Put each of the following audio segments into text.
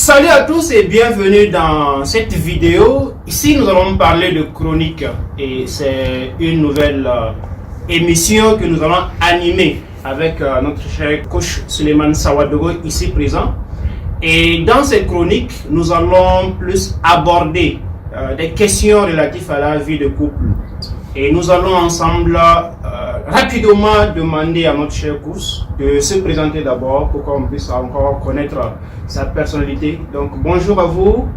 Salut à tous et bienvenue dans cette vidéo. Ici nous allons parler de chronique et c'est une nouvelle émission que nous allons animer avec notre cher coach Suleiman Sawadogo ici présent. Et dans cette chronique, nous allons plus aborder des questions relatives à la vie de couple. Et nous allons ensemble rapidement demander à notre cher coach de se présenter d'abord pour qu'on puisse encore connaître sa personnalité. Donc bonjour à vous.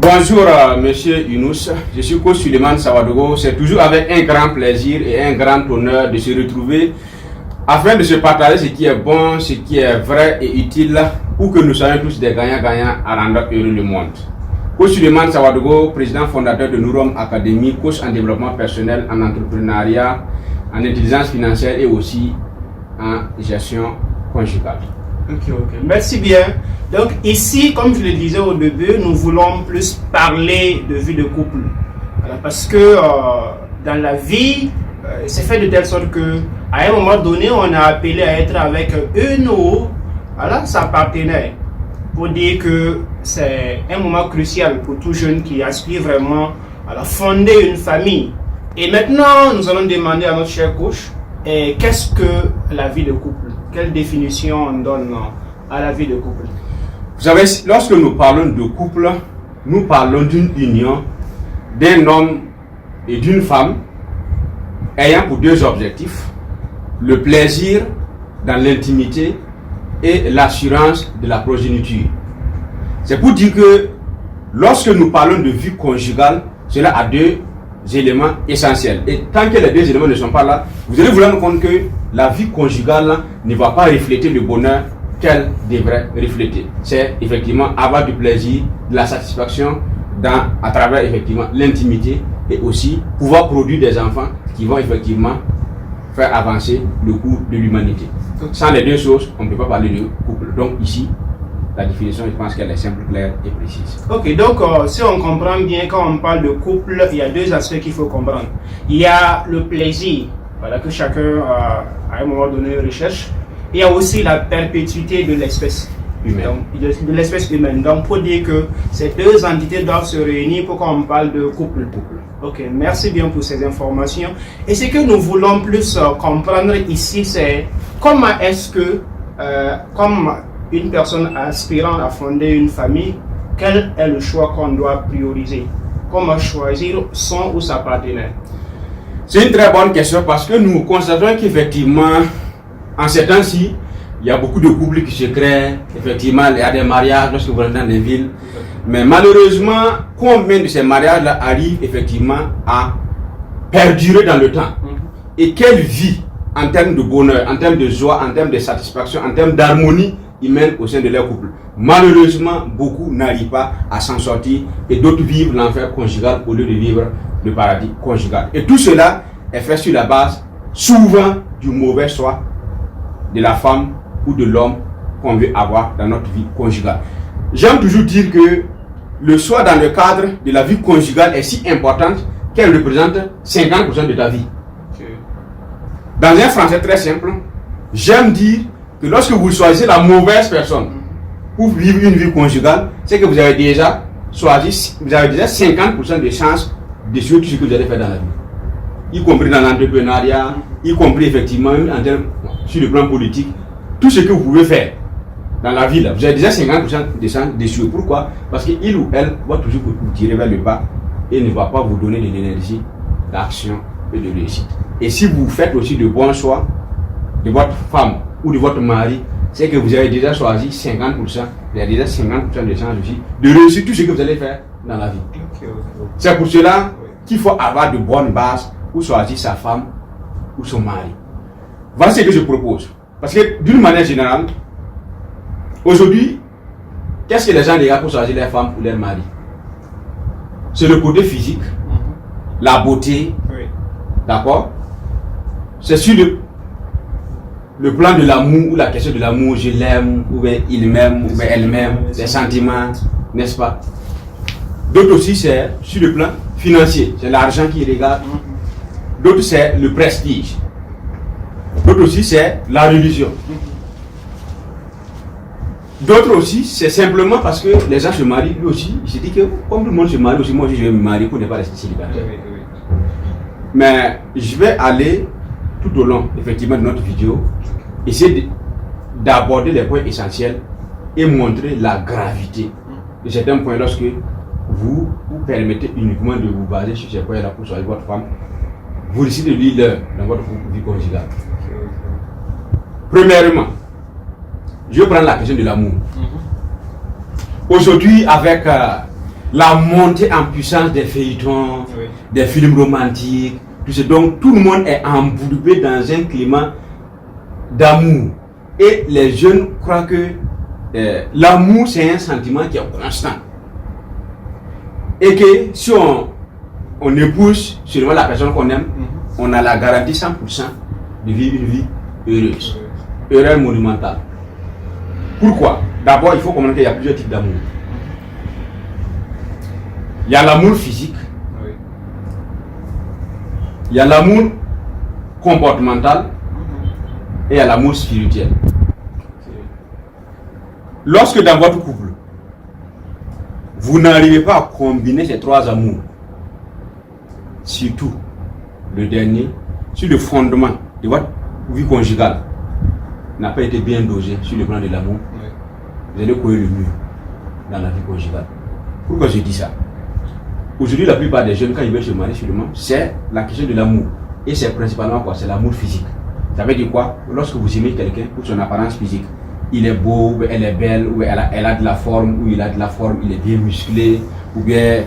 Bonjour monsieur Younous, je suis coach Suleiman Sawadogo. C'est toujours avec un grand plaisir et un grand honneur de se retrouver afin de se partager ce qui est bon, ce qui est vrai et utile pour que nous soyons tous des gagnants-gagnants à rendre heureux le monde. Coach Suleiman Sawadogo, président fondateur de Nourom Academy, coach en développement personnel, en entrepreneuriat, en intelligence financière et aussi en gestion conjugale. Ok. Merci bien. Donc ici, comme je le disais au début, nous voulons plus parler de vie de couple. Voilà, parce que dans la vie, c'est fait de telle sorte que à un moment donné, on a appelé à être avec une ou sa partenaire. Pour dire que c'est un moment crucial pour tout jeune qui aspire vraiment à fonder une famille. Et maintenant, nous allons demander à notre cher coach, qu'est-ce que la vie de couple? Quelle définition on donne à la vie de couple? Vous savez, lorsque nous parlons de couple, nous parlons d'une union d'un homme et d'une femme ayant pour deux objectifs: le plaisir dans l'intimité et l'assurance de la progéniture. C'est pour dire que lorsque nous parlons de vie conjugale, cela a deux éléments essentiels. Et tant que les deux éléments ne sont pas là, vous allez vous rendre compte que la vie conjugale ne va pas refléter le bonheur qu'elle devrait refléter. C'est effectivement avoir du plaisir, de la satisfaction à travers effectivement l'intimité et aussi pouvoir produire des enfants qui vont effectivement faire avancer le cours de l'humanité. Sans les deux choses, on ne peut pas parler de couple. Donc ici, la définition, je pense qu'elle est simple, claire et précise. Ok, donc si on comprend bien, quand on parle de couple, il y a deux aspects qu'il faut comprendre. Il y a le plaisir, que chacun à un moment donné recherche. Il y a aussi la perpétuité de l'espèce humaine. De l'espèce humaine. Donc pour dire que ces deux entités doivent se réunir pour qu'on parle de couple. Ok, merci bien pour ces informations. Et ce que nous voulons plus comprendre ici, c'est comment est-ce que, comme une personne aspirant à fonder une famille, quel est le choix qu'on doit prioriser? Comment choisir son ou sa partenaire? C'est une très bonne question parce que nous constatons qu'effectivement, en ces temps-ci, il y a beaucoup de couples qui se créent. Effectivement, il y a des mariages lorsque vous rentrez dans les villes. Mais malheureusement, combien de ces mariages-là arrivent effectivement à perdurer dans le temps? Et quelle vie, en termes de bonheur, en termes de joie, en termes de satisfaction, en termes d'harmonie, ils mènent au sein de leur couple? Malheureusement, beaucoup n'arrivent pas à s'en sortir et d'autres vivent l'enfer conjugal au lieu de vivre le paradis conjugal. Et tout cela est fait sur la base, souvent, du mauvais choix de la femme ou de l'homme qu'on veut avoir dans notre vie conjugale. J'aime toujours dire que le choix dans le cadre de la vie conjugale est si importante qu'elle représente 50% de ta vie. Dans un français très simple, j'aime dire que lorsque vous choisissez la mauvaise personne pour vivre une vie conjugale, c'est que vous avez déjà choisi, vous avez déjà 50% de chances de suivre tout ce que vous allez faire dans la vie. Y compris dans l'entrepreneuriat, y compris effectivement sur le plan politique, tout ce que vous pouvez faire dans la vie là, vous avez déjà 50% de chances de suivre. Pourquoi? Parce qu'il ou elle va toujours vous tirer vers le bas et ne va pas vous donner de l'énergie, d'action et de réussite. Et si vous faites aussi de bons choix de votre femme ou de votre mari, c'est que vous avez déjà choisi 50%, vous avez déjà 50% de chances aussi de réussir tout ce que vous allez faire dans la vie. C'est pour cela qu'il faut avoir de bonnes bases pour choisir sa femme ou son mari. Voilà ce que je propose. Parce que d'une manière générale, aujourd'hui, qu'est-ce que les gens regardent pour choisir leur femme ou leur mari? C'est le côté physique, la beauté, d'accord? C'est sur le plan de l'amour ou la question de l'amour, je l'aime, ou bien il m'aime, ou bien elle m'aime, les sentiments, n'est-ce pas? D'autres aussi, c'est sur le plan financier, c'est l'argent qui regarde. D'autres, c'est le prestige. D'autres aussi, c'est la religion. D'autres aussi, c'est simplement parce que les gens se marient, lui aussi, il se dit que comme tout le monde se marie aussi, moi aussi je vais me marier pour ne pas rester célibataire. Mais je vais aller tout au long, effectivement, de notre vidéo, essayer d'aborder les points essentiels et montrer la gravité de certains points lorsque vous vous permettez uniquement de vous baser sur ces points-là pour choisir votre femme. Vous décidez de lire l'heure dans votre vie conjugale. Premièrement, je vais prendre la question de l'amour. Aujourd'hui, avec la montée en puissance des feuilletons, des films romantiques, tout ce, donc tout le monde est embourbé dans un climat d'amour. Et les jeunes croient que l'amour, c'est un sentiment qui est constant. Et que si on épouse seulement la personne qu'on aime, on a la garantie 100% de vivre une vie heureuse. Erreur monumentale. Pourquoi? D'abord, il faut comprendre qu'il y a plusieurs types d'amour. Il y a l'amour physique. Il y a l'amour comportemental. Et il y a l'amour spirituel. Lorsque dans votre couple, vous n'arrivez pas à combiner ces trois amours, surtout le dernier, sur le fondement de votre vie conjugale, n'a pas été bien dosé sur le plan de l'amour, vous allez courir le mur dans la vie conjugale. Pourquoi je dis ça? Aujourd'hui, la plupart des jeunes, quand ils veulent se marier, c'est la question de l'amour. Et c'est principalement quoi? C'est l'amour physique. Ça veut dire quoi? Lorsque vous aimez quelqu'un pour son apparence physique, il est beau, elle est belle, ou elle a de la forme, ou il a de la forme, il est bien musclé, ou bien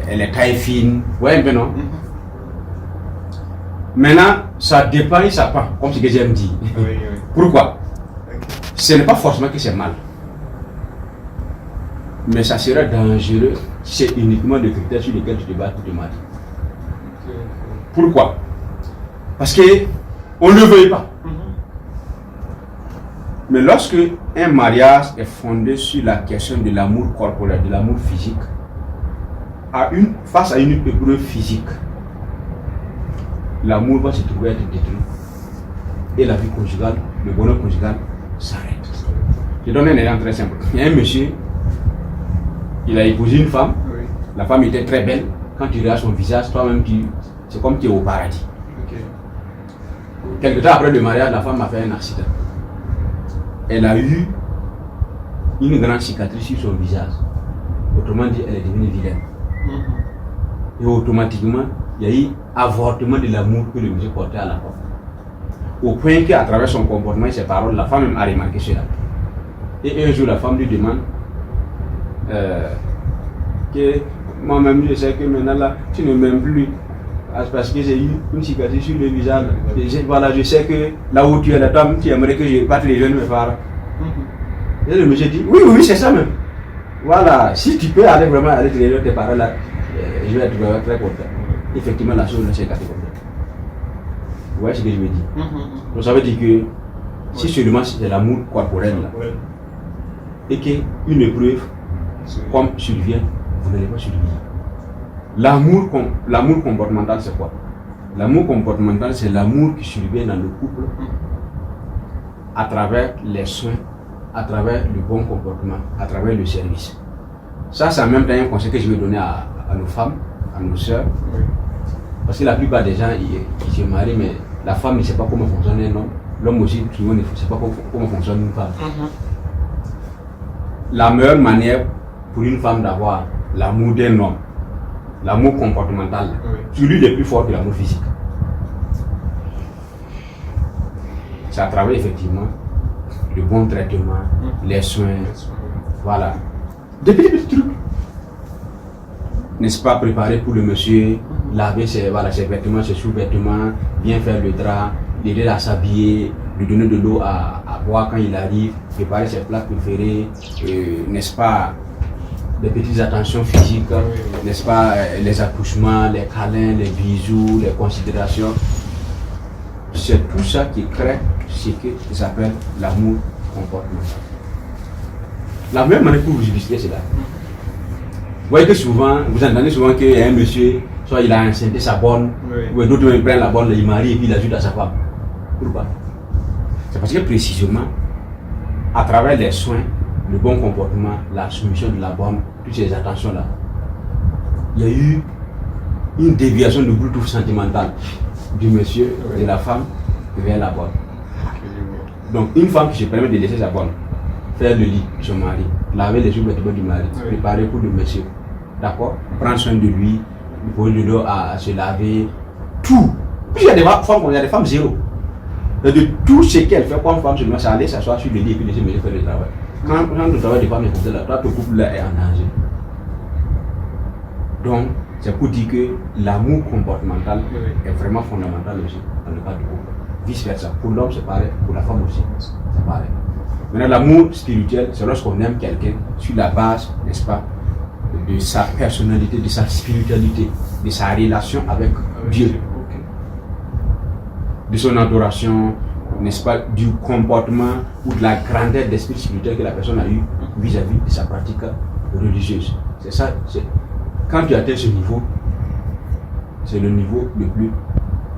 elle est taille fine. Vous voyez un peu, non? Maintenant, ça dépend et ça prend, comme ce que j'aime dire. Pourquoi? Ce n'est pas forcément que c'est mal. Mais ça serait dangereux si c'est uniquement le critère sur lequel tu te bats pour te marier. Pourquoi? Parce que on ne le veut pas. Mais lorsque un mariage est fondé sur la question de l'amour corporel, de l'amour physique, face à une épreuve physique, l'amour va se trouver être détruit. Et la vie conjugale, le bonheur conjugal s'arrête. Je donne un exemple très simple. Il y a un monsieur, il a épousé une femme, la femme était très belle. Quand tu regardes son visage, toi-même, c'est comme tu es au paradis. Quelque temps après le mariage, la femme a fait un accident. Elle a eu une grande cicatrice sur son visage. Autrement dit, elle est devenue vilaine. Et automatiquement, il y a eu avortement de l'amour que le monsieur portait à la femme. Au point qu'à travers son comportement et ses paroles, la femme même a remarqué cela. Et un jour, la femme lui demande que moi-même, je sais que maintenant, là, tu ne m'aimes plus. Parce que j'ai eu une cicatrice sur le visage. Voilà, je sais que là où tu es, la dame, tu aimerais que je parte les jeunes mes parents. Et le monsieur dit, oui, c'est ça même. Voilà, si tu peux aller vraiment avec les tes parents là, je vais être vraiment très content. Effectivement, la chose ne s'est cassée comme ça. Vous voyez ce que je veux dire? Donc ça veut dire que si seulement c'est l'amour corporel là, et qu'une épreuve comme survient, vous n'allez pas survivre. L'amour comportemental, c'est quoi? L'amour comportemental, c'est l'amour qui survient dans le couple à travers les soins, à travers le bon comportement, à travers le service. Ça, c'est en même temps un conseil que je vais donner à nos femmes, à nos soeurs. Parce que la plupart des gens, ils se marient, mais la femme ne sait pas comment fonctionne un homme. L'homme aussi, souvent, ne sait pas comment fonctionne une femme. La meilleure manière pour une femme d'avoir l'amour d'un homme, l'amour comportemental, celui le plus fort que l'amour physique. C'est à travers effectivement le bon traitement, les soins, voilà. Des petits trucs. N'est-ce pas, préparer pour le monsieur, laver ses vêtements, ses sous-vêtements, bien faire le drap, l'aider à s'habiller, lui donner de l'eau à boire quand il arrive, préparer ses plats préférés, n'est-ce pas, des petites attentions physiques, n'est-ce pas, les accouchements, les câlins, les bisous, les considérations. C'est tout ça qui crée ce qui s'appelle l'amour comportemental. La même manière pour vous illustrer cela. Vous voyez que souvent, vous entendez souvent qu'il y a un monsieur, soit il a enceinté sa bonne, ou d'autres même prennent la bonne, il marie et puis il ajoute à sa femme. Pourquoi? C'est parce que précisément, à travers les soins, le bon comportement, la soumission de la bonne, toutes ces attentions-là, il y a eu une déviation de Bluetooth sentimental du monsieur et de la femme vers la bonne. Donc, une femme qui se permet de laisser sa bonne faire le lit de son mari, laver les sous-vêtements du mari, préparer pour le monsieur, d'accord, prendre soin de lui, poser de l'eau à se laver, tout. Puis il y a des femmes zéro. Et de tout ce qu'elle fait comme femme, seulement, c'est aller s'asseoir sur le lit et puis laisser le faire le travail. Quand le travail des femmes est comme ça, toi, ton couple là est en danger. Donc, c'est pour dire que l'amour comportemental est vraiment fondamental aussi dans le cadre du couple. Vice versa. Pour l'homme, c'est pareil. Pour la femme aussi, c'est pareil. Maintenant, l'amour spirituel, c'est lorsqu'on aime quelqu'un sur la base, n'est-ce pas, de sa personnalité, de sa spiritualité, de sa relation avec Dieu, de son adoration, n'est-ce pas, du comportement ou de la grandeur d'esprit spirituel que la personne a eu vis-à-vis de sa pratique religieuse. C'est ça. Quand tu atteins ce niveau, c'est le niveau le plus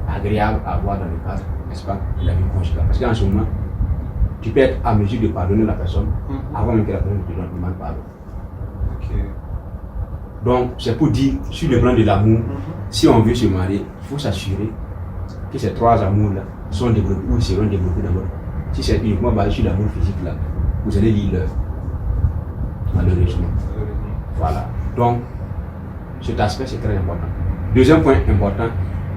agréable à avoir dans le cadre, n'est-ce pas, de la vie conjugale. Parce qu'en ce moment, tu peux être à mesure de pardonner la personne avant même que la personne te demande pardon. Donc, c'est pour dire, sur le plan de l'amour, si on veut se marier, il faut s'assurer que ces trois amours-là sont développés ou seront développés d'abord. Si c'est uniquement basé sur l'amour physique, là, vous allez lire l'œuvre. Malheureusement. Voilà. Donc, cet aspect, c'est très important. Deuxième point important,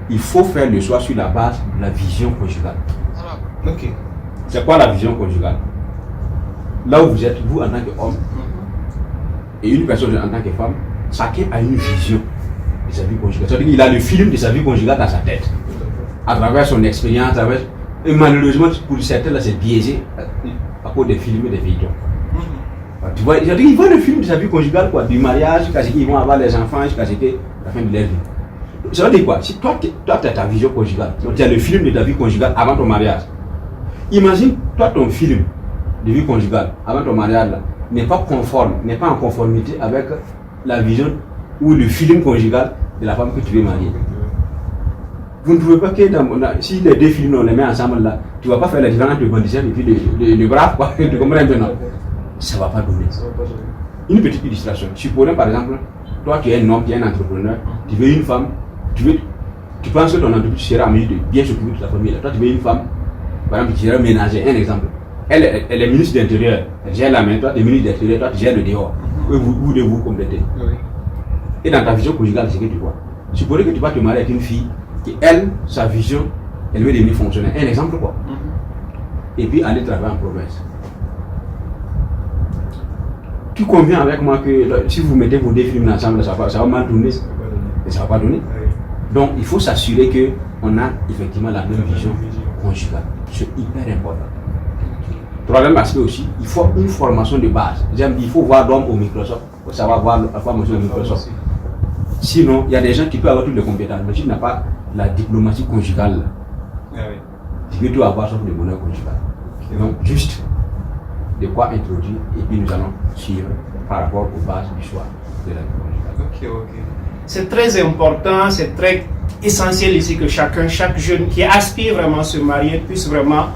il faut faire le choix sur la base de la vision conjugale. Ok. C'est quoi la vision conjugale? Là où vous êtes, vous en tant qu'homme, et une personne en tant que femme, chacun a une vision de sa vie conjugale. C'est-à-dire qu'il a le film de sa vie conjugale dans sa tête, à travers son expérience, et malheureusement, pour certains, là, c'est biaisé à cause des films et des vidéos. Tu vois, ils voient le film de sa vie conjugale, quoi, du mariage, jusqu'à ce qu'ils vont avoir les enfants, jusqu'à ce que la fin de leur vie. Ça veut dire quoi? Si toi, tu as ta vision conjugale, donc tu as le film de ta vie conjugale avant ton mariage. Imagine, toi, ton film de vie conjugale avant ton mariage là, n'est pas conforme, n'est pas en conformité avec la vision ou le film conjugal de la femme que tu veux marier. Vous ne pouvez pas que si les deux films on les met ensemble là, tu ne vas pas faire la différence entre le bandicien et puis le brave, quoi. Tu comprends maintenant? Ça ne va pas donner. Une petite illustration. Supposons par exemple, toi qui es un homme, qui es un entrepreneur, tu veux une femme, tu penses que ton entreprise sera en mesure de bien s'occuper de ta famille. Toi tu veux une femme, par exemple, qui sera ménagère, un exemple. Elle est ministre de l'Intérieur, elle gère la main, toi tu es ministre de l'Intérieur, toi tu gères le dehors. Vous devez vous compléter. Et dans ta vision conjugale, c'est ce que tu vois. Supposons que tu vas te marier avec une fille qui, elle, sa vision, elle veut devenir fonctionnaire. Un exemple quoi. Et puis aller travailler en province. Tu conviens avec moi que si vous mettez vos deux films ensemble, ça va mal tourner. Et ça ne va pas donner. Donc il faut s'assurer qu'on a effectivement la même vision conjugale. C'est hyper important. Troisième aspect aussi, il faut une formation de base. Il faut voir l'homme au Microsoft pour savoir voir la formation au Microsoft. Sinon, il y a des gens qui peuvent avoir toutes les compétences, mais si tu n'as pas la diplomatie conjugale, tu peux tout avoir sauf le bonheur conjugal. Donc, juste de quoi introduire et puis nous allons suivre par rapport aux bases du choix de la vie conjugale. C'est très important, c'est très essentiel ici que chaque jeune qui aspire vraiment à se marier puisse vraiment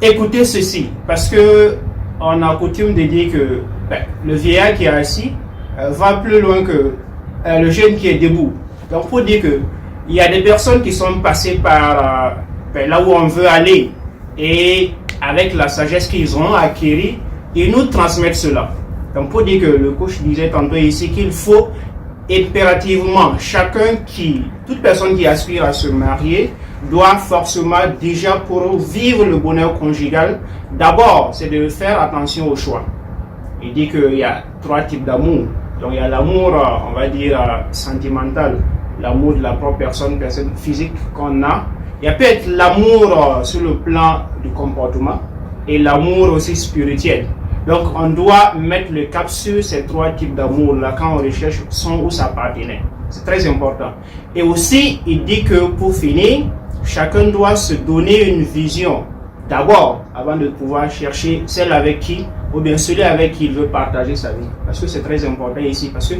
écouter ceci. Parce que on a coutume de dire que le vieillard qui est assis va plus loin que le jeune qui est debout. Donc il faut dire que il y a des personnes qui sont passées par là où on veut aller et avec la sagesse qu'ils ont acquérie, ils nous transmettent cela. Donc pour dire que le coach disait tantôt ici qu'il faut impérativement toute personne qui aspire à se marier doit forcément déjà pour vivre le bonheur conjugal, d'abord c'est de faire attention au choix. Il dit qu'il y a trois types d'amour. Donc il y a l'amour, on va dire, sentimental, l'amour de la propre personne physique qu'on a. Il y a peut-être l'amour sur le plan du comportement et l'amour aussi spirituel. Donc on doit mettre le cap sur ces trois types d'amour-là quand on recherche son ou sa partenaire. C'est très important. Et aussi, il dit que pour finir, chacun doit se donner une vision d'abord avant de pouvoir chercher celle avec qui ou bien celui avec qui il veut partager sa vie. Parce que c'est très important ici. Parce que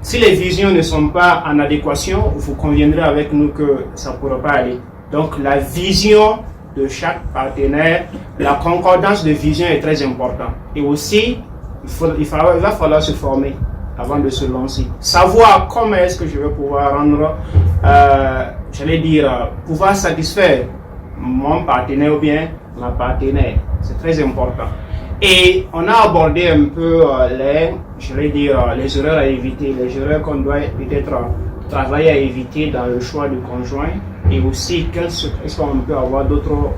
si les visions ne sont pas en adéquation, vous conviendrez avec nous que ça ne pourra pas aller. Donc la vision de chaque partenaire, la concordance de vision est très importante. Et aussi, il va falloir se former avant de se lancer. Savoir comment est-ce que je vais pouvoir rendre, pouvoir satisfaire mon partenaire ou bien ma partenaire. C'est très important. Et on a abordé un peu les erreurs à éviter, les erreurs qu'on doit peut-être travailler à éviter dans le choix du conjoint, et aussi est-ce qu'on peut avoir d'autres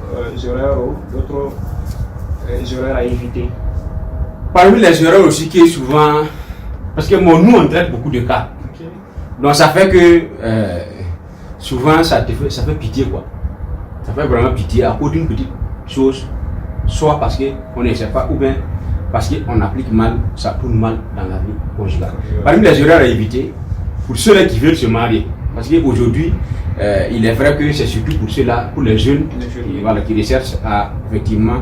erreurs à éviter. Parmi les erreurs aussi qui est souvent, parce que nous on traite beaucoup de cas, okay. Donc ça fait que souvent ça fait pitié quoi. Ça fait vraiment pitié à cause d'une petite chose, soit parce qu'on ne sait pas ou bien parce qu'on applique mal, ça tourne mal dans la vie conjugale. Parmi les erreurs à éviter, pour ceux-là qui veulent se marier, parce qu'aujourd'hui, il est vrai que c'est surtout pour ceux-là, pour les jeunes qui recherchent effectivement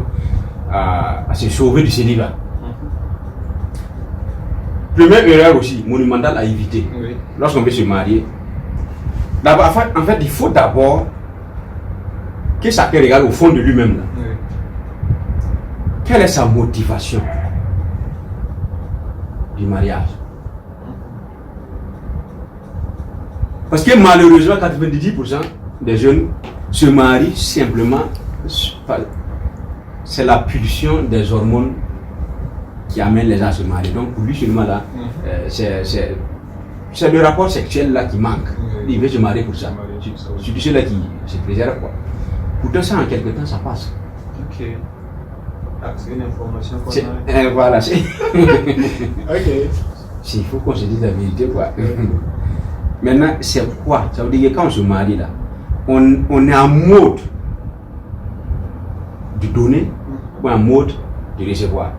à se sauver du célibat. Première erreur aussi, monumentale à éviter, oui. Lorsqu'on veut se marier. D'abord, en fait, il faut d'abord que chacun regarde au fond de lui-même. Oui. Quelle est sa motivation du mariage? Parce que malheureusement, 90% des jeunes se marient simplement, c'est la pulsion des hormones qui amène les gens à se marier. Donc pour lui seulement là, c'est le rapport sexuel là qui manque. Il veut se marier pour ça. Surtout ceux-là qui se préservent quoi. Pourtant ça en quelque temps ça passe. Ok. C'est une information qu'on a. Voilà, c'est. Ok. Il faut qu'on se dise la vérité quoi. Maintenant c'est quoi? Ça veut dire que quand on se marie là, on est en mode de donner ou en mode de recevoir.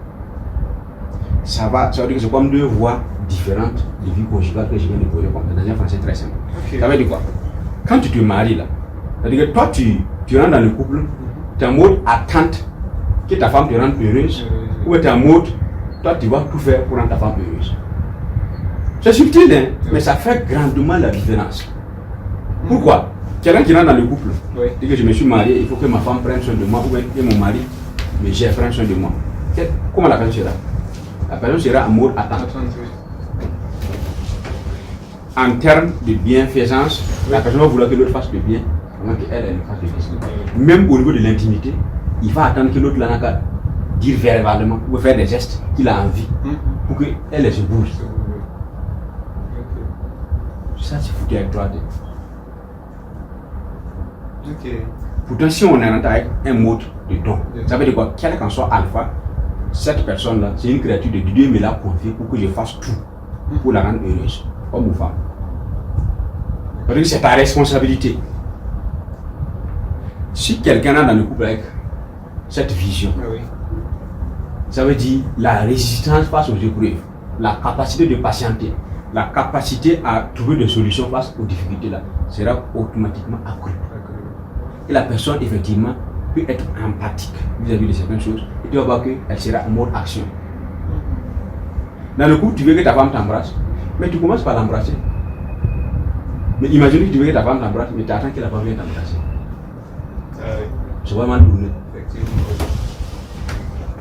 Ça veut dire que c'est comme deux voies différentes de vie conjugale que je viens de poser dans un français très simple. Okay. Ça veut dire quoi? Quand tu te maries là, ça veut dire que toi tu rentres dans le couple, tu es en mode attente que ta femme te rende heureuse, ou tu es en mode, toi tu vas tout faire pour rendre ta femme heureuse. C'est subtil, hein? Mais ça fait grandement la différence. Pourquoi? Quelqu'un qui rentre dans le couple, dit que je me suis marié, il faut que ma femme prenne soin de moi, ou que mon mari me gère, prenne soin de moi. Comment la personne sera? La personne sera en mode attente. En termes de bienfaisance, la personne va vouloir que l'autre fasse le bien avant qu'elle fasse le bien. Même au niveau de l'intimité, il va attendre que l'autre n'a qu'à dire verbalement ou faire des gestes qu'il a envie pour qu'elle se bouge. Ça, c'est foutu avec toi. Pourtant, si on est rentré avec un mode de don, ça veut dire quoi? Quel qu'en soit alpha, cette personne-là, c'est une créature de Dieu me l'a confiée pour que je fasse tout pour la rendre heureuse, homme ou femme. Parce que c'est ta responsabilité. Si quelqu'un est dans le couple avec cette vision, ça veut dire la résistance face aux épreuves, la capacité de patienter, la capacité à trouver des solutions face aux difficultés là, sera automatiquement accrue. Et la personne, effectivement, peut être empathique vis-à-vis de certaines choses, et tu vas voir qu'elle sera en mode action. Dans le coup, tu veux que ta femme t'embrasse, mais tu commences par l'embrasser. Mais imagine que tu veux que ta femme t'embrasse, mais tu attends que la femme vienne t'embrasser. C'est vraiment donné.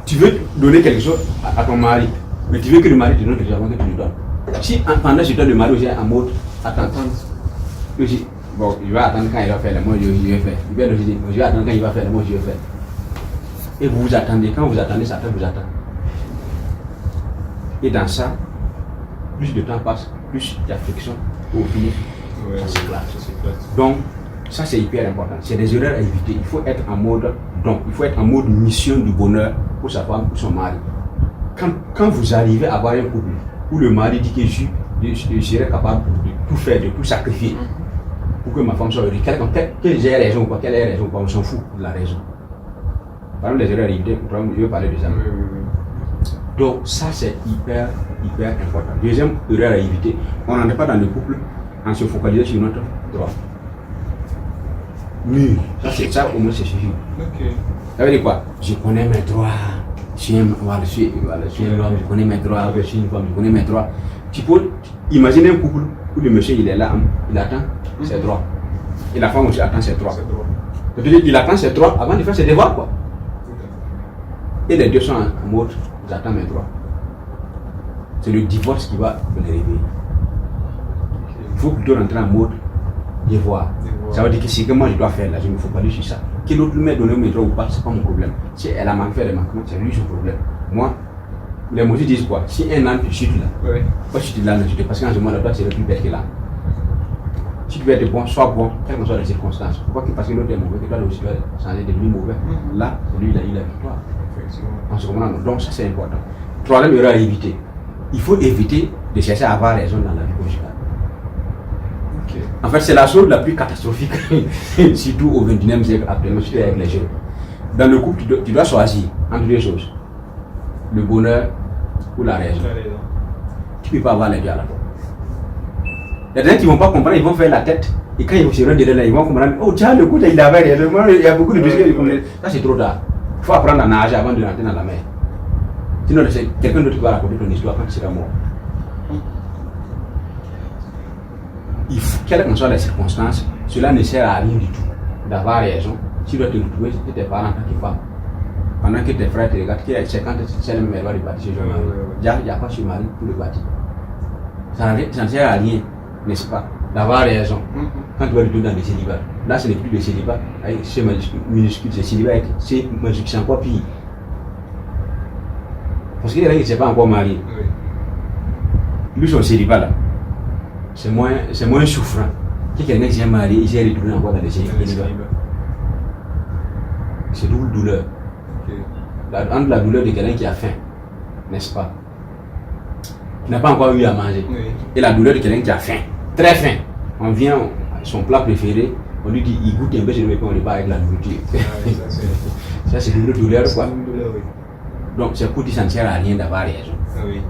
Tu veux donner quelque chose à ton mari, mais tu veux que le mari te donne quelque chose avant que tu lui donnes. Si pendant ce temps, le mari aussi est en mode attente, je dis, bon, je vais attendre quand il va faire, moi je vais faire. Je vais attendre quand il va faire, moi je vais faire. Et vous vous attendez, quand vous attendez, Satan vous attend. Et dans ça, plus de temps passe, plus d'affection, au final, ça s'éclate. Donc, ça c'est hyper important. C'est des erreurs à éviter. Il faut être en mode don, il faut être en mode mission du bonheur pour sa femme, pour son mari. Quand vous arrivez à avoir un couple où le mari dit que je serai capable de tout faire, de tout sacrifier pour que ma femme soit heureuse, que j'ai raison ou pas, qu'elle ait raison ou pas, on s'en fout de la raison. Par exemple, les erreurs à éviter, je vais parler de ça. Donc ça c'est hyper important. Deuxième erreur à éviter, on n'en est pas dans le couple en se focalisant sur notre droit. Mur, ça au moins c'est suffisant. Ça veut dire quoi? Je connais mes droits. Je suis un homme, je connais mes droits, je suis une femme, je connais mes droits. Tu peux imaginer un couple où le monsieur il est là, il attend ses droits. Et la femme aussi attend ses droits. Il attend ses droits avant de faire ses devoirs quoi. Et les deux sont en mode, j'attends mes droits. c'est le divorce qui va les réveiller. Il faut plutôt rentrer en mode devoir. Ça veut dire que ce que moi je dois faire là, je ne me focalise sur ça. Que l'autre m'ait donné mes droits ou pas, c'est pas mon problème. Si elle a manqué les manquements, c'est lui son problème. Moi, les mots disent quoi? Si un an tu chutes là, pourquoi tu chutes là, parce qu'en ce moment là, toi c'est le plus bête que là. Si tu veux être bon, sois bon, quelles que soient les circonstances. Pourquoi? Parce que l'autre est mauvais, que toi aussi tu vas changer de lui mauvais. Là, lui il a eu la victoire. En ce moment, donc ça c'est important. Troisième erreur à éviter. Il faut éviter de chercher à avoir raison dans la vie conjugale. En fait, c'est la chose la plus catastrophique, surtout au XXIe siècle actuellement, surtout avec les jeunes. Dans le couple, tu dois choisir entre deux choses. Le bonheur ou la raison. Tu ne peux pas avoir les deux à la fois. Il y a des gens qui ne vont pas comprendre, ils vont faire la tête. Et quand ils seront derrière là, ils vont comprendre, oh tiens, le coup, il avait raison. Il y a beaucoup de choses qui comprennent. Ça, c'est trop tard. Il faut apprendre à nager avant de rentrer dans la mer. Sinon, c'est quelqu'un d'autre qui va raconter ton histoire quand tu seras mort. Quelles que soient les circonstances, cela ne sert à rien du tout d'avoir raison. Tu dois te retrouver chez tes parents en tant que femme. Pendant que tes frères te regardent, c'est quand c'est le même elle va rebâtir chez Jean-Marie. Il n'y a pas chez Marie pour le bâtir. Ça ne sert à rien, n'est-ce pas, d'avoir raison. Quand tu vas retourner dans le célibat, là ce n'est plus le célibat, c'est minuscule, c'est célibat, c'est majuscule, c'est encore pire. Parce qu'il y a qui ne s'est pas encore marié. Lui, son célibat là, c'est moins souffrant que quelqu'un qui s'est marié, il s'est retourné encore dans le célibat. C'est double douleur. Entre la douleur de quelqu'un qui a faim, n'est-ce pas, qui n'a pas encore eu à manger, et la douleur de quelqu'un qui a faim, très faim. On vient, son plat préféré, on lui dit, il goûte un peu, je ne mets pas au repas avec la nourriture. Ça, c'est double douleur, quoi. Donc, c'est pour dire que ça ne sert à rien d'avoir raison.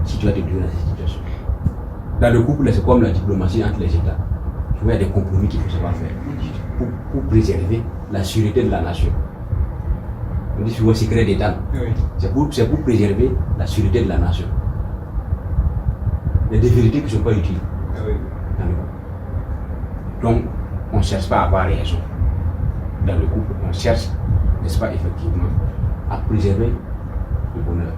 Si tu vas te trouver dans cette situation. Dans le couple, c'est comme la diplomatie entre les États. Il y a des compromis qu'il faut savoir faire pour préserver la sûreté de la nation. On dit souvent secret d'État. C'est pour préserver la sûreté de la nation. Il y a des vérités qui ne sont pas utiles. Donc, on ne cherche pas à avoir raison. Dans le couple, on cherche, n'est-ce pas, effectivement, à préserver le bonheur.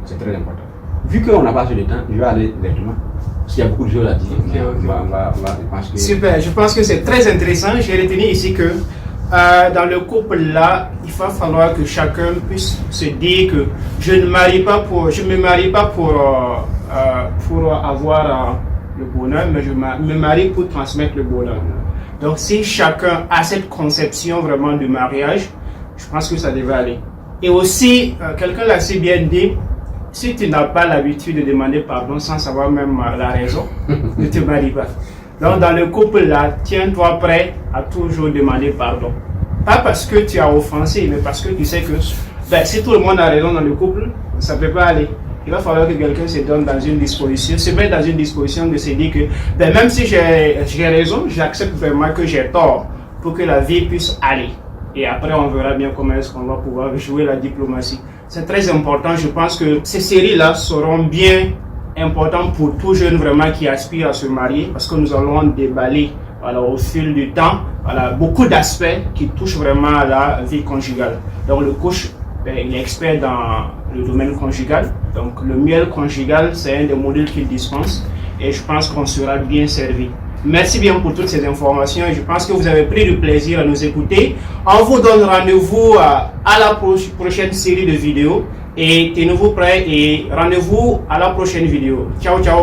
C'est très important. Vu qu'on n'a pas assez de temps, je vais aller directement. Parce qu'il y a beaucoup de choses à dire. Je pense que... Super, je pense que c'est très intéressant. J'ai retenu ici que dans le couple là, il va falloir que chacun puisse se dire que je ne me marie pas pour avoir le bonheur, mais je me marie pour transmettre le bonheur. Donc si chacun a cette conception vraiment du mariage, je pense que ça devrait aller. Et aussi, quelqu'un l'a assez bien dit, si tu n'as pas l'habitude de demander pardon sans savoir même la raison, ne te marie pas. Donc dans le couple là, tiens-toi prêt à toujours demander pardon. Pas parce que tu as offensé, mais parce que tu sais que si tout le monde a raison dans le couple, ça ne peut pas aller. Il va falloir que quelqu'un se donne dans une disposition, se mette dans une disposition de se dire que même si j'ai raison, j'accepte vraiment que j'ai tort pour que la vie puisse aller. Et après, on verra bien comment est-ce qu'on va pouvoir jouer la diplomatie. C'est très important. Je pense que ces séries-là seront bien importantes pour tout jeune vraiment qui aspire à se marier, parce que nous allons déballer au fil du temps beaucoup d'aspects qui touchent vraiment à la vie conjugale. Donc le coach, il est expert dans le domaine conjugal. Donc le miel conjugal, c'est un des modules qu'il dispense et je pense qu'on sera bien servi. Merci bien pour toutes ces informations et je pense que vous avez pris du plaisir à nous écouter. On vous donne rendez-vous à la prochaine série de vidéos et tenez-vous prêts et rendez-vous à la prochaine vidéo. Ciao, ciao.